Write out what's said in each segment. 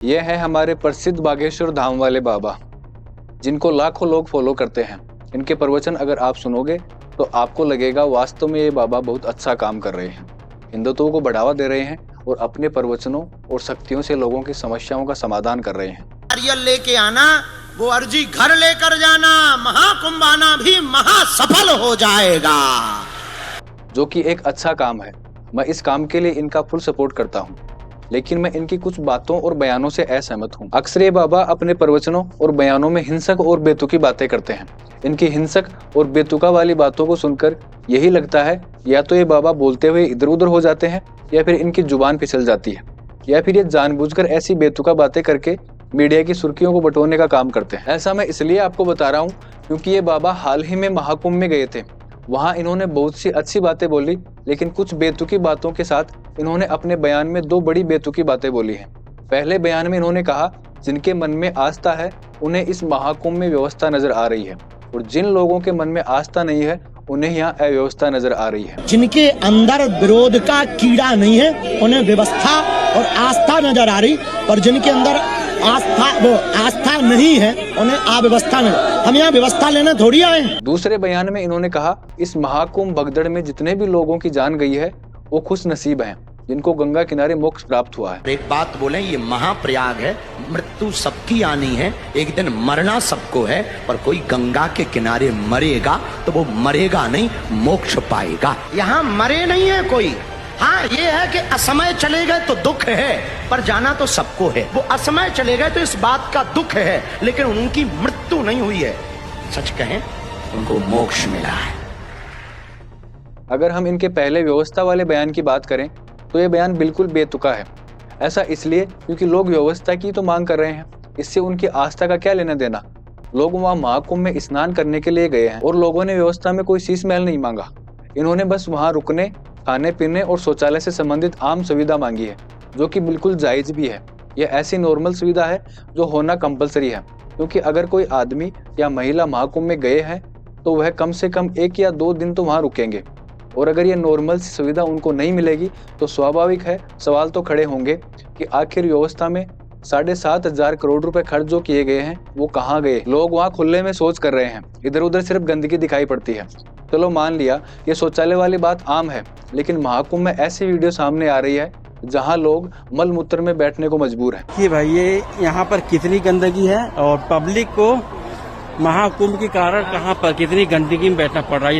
ये है हमारे प्रसिद्ध बागेश्वर धाम वाले बाबा, जिनको लाखों लोग फॉलो करते हैं। इनके प्रवचन अगर आप सुनोगे तो आपको लगेगा वास्तव में ये बाबा बहुत अच्छा काम कर रहे हैं, हिंदुत्व को बढ़ावा दे रहे हैं और अपने प्रवचनों और शक्तियों से लोगों की समस्याओं का समाधान कर रहे हैं। नारियल लेके आना, वो अर्जी घर लेकर जाना, महाकुंभ आना भी महासफल हो जाएगा, जो कि एक अच्छा काम है। मैं इस काम के लिए इनका फुल सपोर्ट करता हूँ, लेकिन मैं इनकी कुछ बातों और बयानों से असहमत हूँ। अक्सर ये बाबा अपने प्रवचनों और बयानों में हिंसक और बेतुकी बातें करते हैं। इनकी हिंसक और बेतुका वाली बातों को सुनकर यही लगता है या तो ये बाबा बोलते हुए इधर उधर हो जाते हैं या फिर इनकी जुबान फिसल जाती है या फिर ये जानबूझकर ऐसी बेतुका बातें करके मीडिया की सुर्खियों को बटोरने का काम करते हैं। ऐसा मैं इसलिए आपको बता रहा हूँ क्योंकि ये बाबा हाल ही में महाकुंभ में गए थे। वहाँ इन्होंने बहुत सी अच्छी बातें बोली, लेकिन कुछ बेतुकी बातों के साथ इन्होंने अपने बयान में दो बड़ी बेतुकी बातें बोली हैं। पहले बयान में इन्होंने कहा जिनके मन में आस्था है उन्हें इस महाकुंभ में व्यवस्था नजर आ रही है, और जिन लोगों के मन में आस्था नहीं है उन्हें यहाँ अव्यवस्था नजर आ रही है। जिनके अंदर विरोध का कीड़ा नहीं है उन्हें व्यवस्था और आस्था नजर आ रही, और जिनके अंदर आस्था नहीं है उन्हें अव्यवस्था नहीं। हम यहाँ व्यवस्था लेने थोड़ी आए हैं। दूसरे बयान में इन्होंने कहा इस महाकुंभ भगदड़ में जितने भी लोगों की जान गई है वो खुश नसीब हैं, जिनको गंगा किनारे मोक्ष प्राप्त हुआ है। एक बात बोले, ये महाप्रयाग है, मृत्यु सबकी आनी है, एक दिन मरना सबको है, पर कोई गंगा के किनारे मरेगा तो वो मरेगा नहीं, मोक्ष पाएगा। यहाँ मरे नहीं है कोई। हाँ, ये है कि असमय चले गए तो दुख है, पर जाना तो सबको है। वो असमय चले गए तो इस बात का दुख है, लेकिन उनकी मृत्यु नहीं हुई है। सच कहें, उनको मोक्ष मिला है। अगर हम इनके पहले व्यवस्था वाले बयान की बात करें तो ये बयान बिल्कुल बेतुका है। ऐसा इसलिए क्योंकि लोग व्यवस्था की तो मांग कर रहे हैं, इससे उनकी आस्था का क्या लेना देना। लोग वहाँ महाकुंभ में स्नान करने के लिए गए हैं और लोगों ने व्यवस्था में कोई शीश महल नहीं मांगा। इन्होंने बस वहाँ रुकने, खाने पीने और शौचालय से संबंधित आम सुविधा मांगी है, जो कि बिल्कुल जायज भी है। यह ऐसी नॉर्मल सुविधा है जो होना कंपलसरी है, क्योंकि अगर कोई आदमी या महिला महाकुंभ में गए हैं तो वह कम से कम 1 या 2 दिन तो वहाँ रुकेंगे, और अगर ये नॉर्मल सी सुविधा उनको नहीं मिलेगी तो स्वाभाविक है सवाल तो खड़े होंगे कि आखिर व्यवस्था में 7,500 करोड़ रुपए खर्च जो किए गए हैं वो कहाँ गए। लोग वहाँ खुले में शौच कर रहे हैं, इधर उधर सिर्फ गंदगी दिखाई पड़ती है। चलो मान लिया ये शौचालय वाली बात आम है, लेकिन महाकुंभ में ऐसी वीडियो सामने आ रही है जहाँ लोग मल मूत्र में बैठने को मजबूर है। कि भाई ये यहाँ पर कितनी गंदगी है और पब्लिक को महाकुंभ के कारण कहाँ पर कितनी गंदगी में बैठना पड़ रहा है।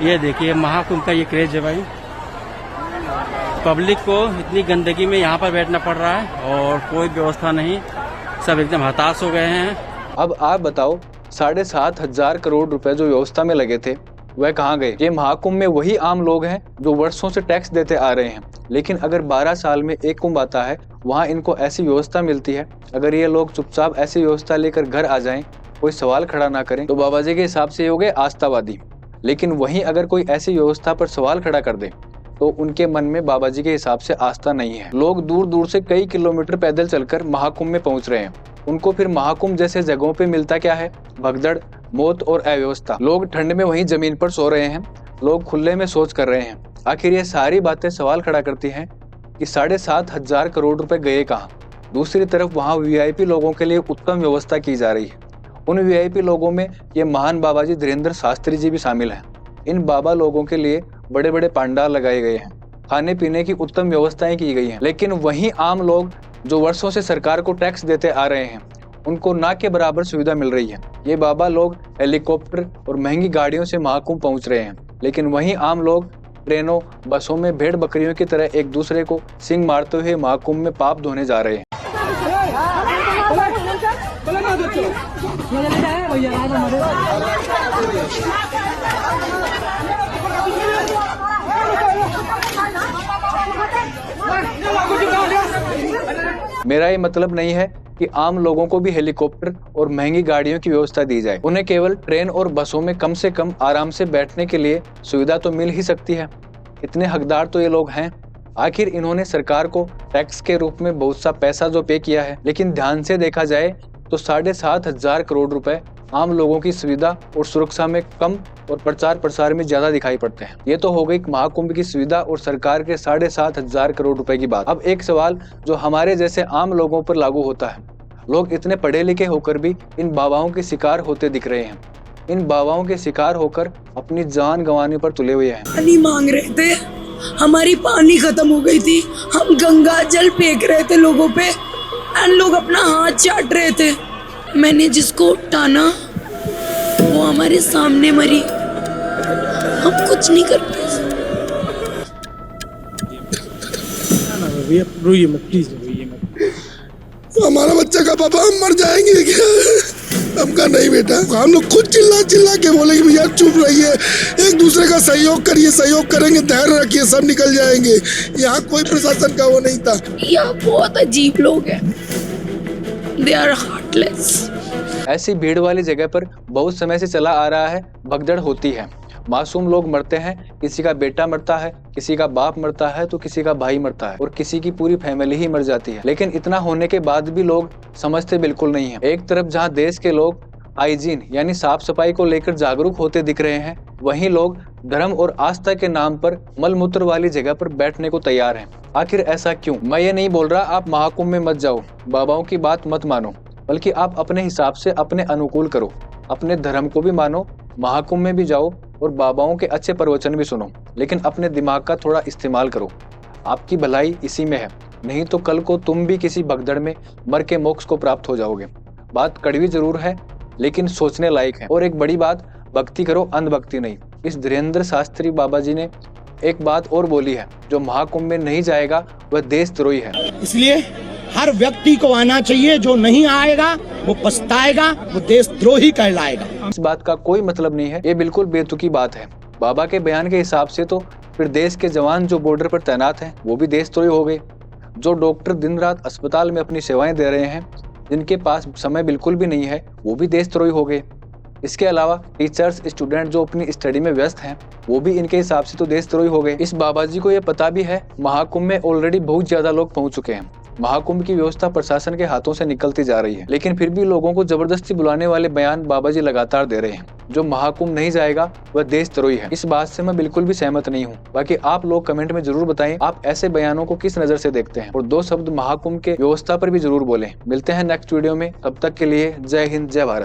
ये देखिए महाकुंभ का ये क्रेज है भाई। पब्लिक को इतनी गंदगी में यहाँ पर बैठना पड़ रहा है और कोई व्यवस्था नहीं, सब एकदम हताश हो गए हैं। अब आप बताओ 7,500 करोड़ रुपए जो व्यवस्था में लगे थे वह कहाँ गए। ये महाकुंभ में वही आम लोग हैं जो वर्षों से टैक्स देते आ रहे हैं, लेकिन अगर 12 साल में एक कुंभ आता है वहाँ इनको ऐसी व्यवस्था मिलती है। अगर ये लोग चुपचाप ऐसी व्यवस्था लेकर घर आ जाएं, कोई सवाल खड़ा ना करें, तो बाबा जी के हिसाब से ये हो गए आस्थावादी। लेकिन वहीं अगर कोई ऐसी व्यवस्था पर सवाल खड़ा कर दे तो उनके मन में बाबा जी के हिसाब से आस्था नहीं है। लोग दूर दूर से कई किलोमीटर पैदल चलकर महाकुंभ में पहुंच रहे हैं। उनको फिर महाकुंभ जैसे जगहों पे मिलता क्या है? भगदड़, मौत और अव्यवस्था। लोग ठंड में वहीं जमीन पर सो रहे हैं, लोग खुले में शौच कर रहे हैं। आखिर ये सारी बातें सवाल खड़ा करती हैं कि 7,500 करोड़ रुपए गए कहाँ। दूसरी तरफ वहाँ VIP लोगों के लिए उत्तम व्यवस्था की जा रही है। उन VIP लोगों में ये महान बाबा जी धीरेन्द्र शास्त्री जी भी शामिल हैं। इन बाबा लोगों के लिए बड़े बड़े पंडाल लगाए गए हैं, खाने पीने की उत्तम व्यवस्थाएं की गई हैं। लेकिन वहीं आम लोग जो वर्षों से सरकार को टैक्स देते आ रहे हैं उनको ना के बराबर सुविधा मिल रही है। ये बाबा लोग हेलीकॉप्टर और महंगी गाड़ियों से महाकुंभ पहुंच रहे हैं, लेकिन वहीं आम लोग ट्रेनों, बसों में भेड़ बकरियों की तरह एक दूसरे को सिंग मारते हुए महाकुंभ में पाप धोने जा रहे हैं। मेरा ये मतलब नहीं है कि आम लोगों को भी हेलीकॉप्टर और महंगी गाड़ियों की व्यवस्था दी जाए। उन्हें केवल ट्रेन और बसों में कम से कम आराम से बैठने के लिए सुविधा तो मिल ही सकती है। इतने हकदार तो ये लोग हैं। आखिर इन्होंने सरकार को टैक्स के रूप में बहुत सा पैसा जो पे किया है, लेकिन ध्यान से देखा जाए तो 7,500 करोड़ रुपए आम लोगों की सुविधा और सुरक्षा में कम और प्रचार प्रसार में ज्यादा दिखाई पड़ते हैं। ये तो हो गई महाकुंभ की सुविधा और सरकार के 7,500 करोड़ रुपए की बात। अब एक सवाल जो हमारे जैसे आम लोगों पर लागू होता है, लोग इतने पढ़े लिखे होकर भी इन बाबाओं के शिकार होते दिख रहे हैं। इन बाबाओं के शिकार होकर अपनी जान गंवाने पर तुले हुए हैं। पानी मांग रहे थे, हमारी पानी खत्म हो गई थी, हम गंगा जल फेंक रहे थे लोगों पे एंड लोग अपना हाथ चाट रहे थे। मैंने जिसको टाना वो हमारे सामने मरी, हम कुछ नहीं कर पाए। रोइए मत प्लीज, रोइए मत। हमारा बच्चा का पापा हम मर जाएंगे क्या? हमका नहीं बेटा। हम लोग खुद चिल्ला चिल्ला के बोले कि भैया चुप रहिए, एक दूसरे का सहयोग करिए, सहयोग करेंगे, धैर्य रखिए, सब निकल जाएंगे। यहाँ कोई प्रशासन का वो नहीं था। यहाँ बहुत अजीब लोग हैं, दे आर हार्टलेस। ऐसी भीड़ वाली जगह पर बहुत समय से चला आ रहा है भगदड़ होती है, मासूम लोग मरते हैं, किसी का बेटा मरता है, किसी का बाप मरता है तो किसी का भाई मरता है और किसी की पूरी फैमिली ही मर जाती है। लेकिन इतना होने के बाद भी लोग समझते बिल्कुल नहीं है। एक तरफ जहां देश के लोग हाइजीन यानी साफ सफाई को लेकर जागरूक होते दिख रहे हैं, वहीं लोग धर्म और आस्था के नाम पर मलमूत्र वाली जगह पर बैठने को तैयार हैं। आखिर ऐसा क्यों? मैं ये नहीं बोल रहा आप महाकुंभ में मत जाओ, बाबाओं की बात मत मानो, बल्कि आप अपने हिसाब से अपने अनुकूल करो, अपने धर्म को भी मानो, महाकुंभ में भी जाओ और बाबाओं के अच्छे प्रवचन भी सुनो, लेकिन अपने दिमाग का थोड़ा इस्तेमाल करो। आपकी भलाई इसी में है, नहीं तो कल को तुम भी किसी भगदड़ में मर के मोक्ष को प्राप्त हो जाओगे। बात कड़वी जरूर है लेकिन सोचने लायक है। और एक बड़ी बात, भक्ति करो, अंधभक्ति नहीं। इस धीरेन्द्र शास्त्री बाबा जी ने एक बात और बोली है, जो महाकुंभ में नहीं जाएगा वह देशद्रोही है। इसलिए हर व्यक्ति को आना चाहिए, जो नहीं आएगा वो पछताएगा, वो देशद्रोही कहलाएगा। इस बात का कोई मतलब नहीं है, ये बिल्कुल बेतुकी बात है। बाबा के बयान के हिसाब से तो फिर देश के जवान जो बॉर्डर पर तैनात हैं वो भी देशद्रोही हो गए। जो डॉक्टर दिन रात अस्पताल में अपनी सेवाएं दे रहे हैं, जिनके पास समय बिल्कुल भी नहीं है, वो भी देशद्रोही हो गए। इसके अलावा टीचर्स, स्टूडेंट जो अपनी स्टडी में व्यस्त हैं, वो भी इनके हिसाब से तो देशद्रोही हो गए। इस बाबा जी को ये पता भी है महाकुंभ में ऑलरेडी बहुत ज्यादा लोग पहुंच चुके हैं। महाकुंभ की व्यवस्था प्रशासन के हाथों से निकलती जा रही है, लेकिन फिर भी लोगों को जबरदस्ती बुलाने वाले बयान बाबा जी लगातार दे रहे हैं। जो महाकुंभ नहीं जाएगा वह देशद्रोही है। इस बात से मैं बिल्कुल भी सहमत नहीं हूँ। बाकी आप लोग कमेंट में जरूर बताएं आप ऐसे बयानों को किस नजर से देखते हैं, और 2 शब्द महाकुंभ के व्यवस्था पर भी जरूर बोलें। मिलते हैं नेक्स्ट वीडियो में, तब तक के लिए जय हिंद, जय भारत।